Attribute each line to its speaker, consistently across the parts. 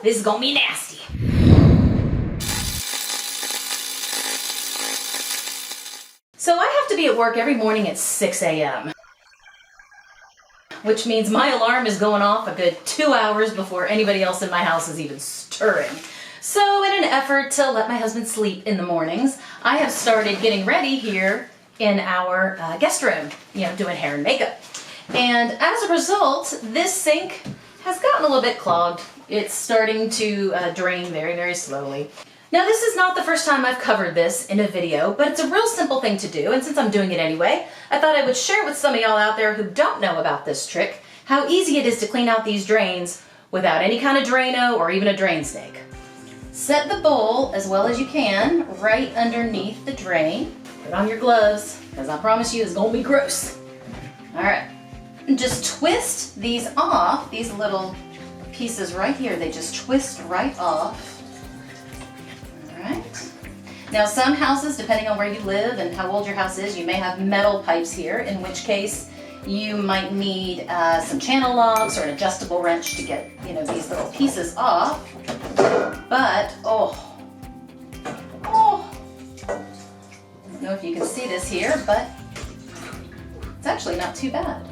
Speaker 1: this is gonna be nasty. So I have to be at work every morning at 6 a.m. which means my alarm is going off a good 2 hours before anybody else in my house is even stirring. So in an effort to let my husband sleep in the mornings, I have started getting ready here in our guest room, doing hair and makeup. And as a result, this sink has gotten a little bit clogged. It's starting to drain very, very slowly. Now, this is not the first time I've covered this in a video, but it's a real simple thing to do, and since I'm doing it anyway, I thought I would share with some of y'all out there who don't know about this trick how easy it is to clean out these drains without any kind of Drano or even a drain snake. Set the bowl as well as you can right underneath the drain. Put on your gloves, because I promise you it's gonna be gross. All right, and just twist these off, these little pieces right here, they just twist right off. Right. Now some houses, depending on where you live and how old your house is, you may have metal pipes here, in which case you might need some channel locks or an adjustable wrench to get these little pieces off. But I don't know if you can see this here, but it's actually not too bad.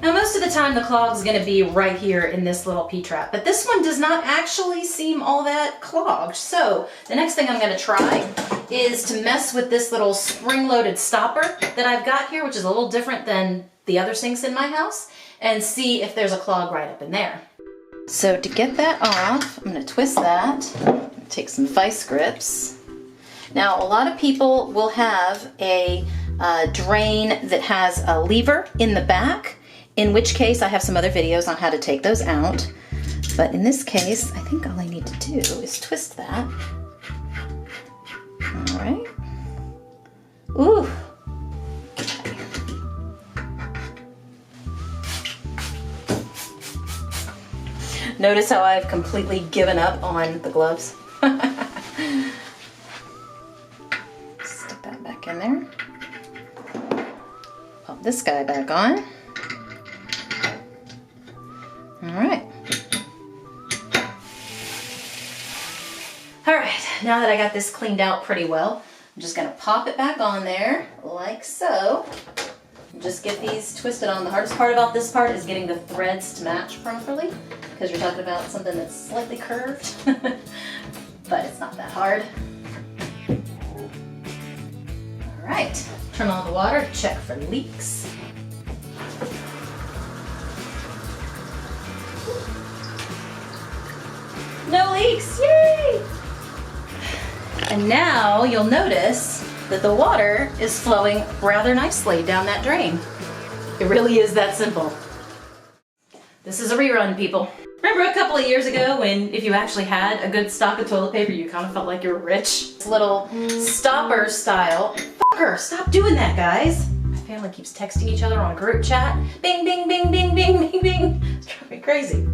Speaker 1: Now most of the time the clog is going to be right here in this little P-trap, but this one does not actually seem all that clogged. So the next thing I'm going to try is to mess with this little spring-loaded stopper that I've got here, which is a little different than the other sinks in my house, and see if there's a clog right up in there. So to get that off, I'm going to twist that, take some vice grips. Now a lot of people will have a drain that has a lever in the back, in which case I have some other videos on how to take those out. But in this case, I think all I need to do is twist that. All right. Ooh. Okay. Notice how I've completely given up on the gloves. Stick that back in there. Pop this guy back on. All right, now that I got this cleaned out pretty well, I'm just gonna pop it back on there, like so. And just get these twisted on. The hardest part about this part is getting the threads to match properly, because you're talking about something that's slightly curved, but it's not that hard. All right, turn on the water, check for leaks. No leaks, yay! And now you'll notice that the water is flowing rather nicely down that drain. It really is that simple. This is a rerun, people. Remember a couple of years ago when if you actually had a good stock of toilet paper, you kind of felt like you were rich? This little stopper style. Fucker, stop doing that, guys. My family keeps texting each other on a group chat. Bing, bing, bing, bing, bing, bing, bing. It's driving me crazy.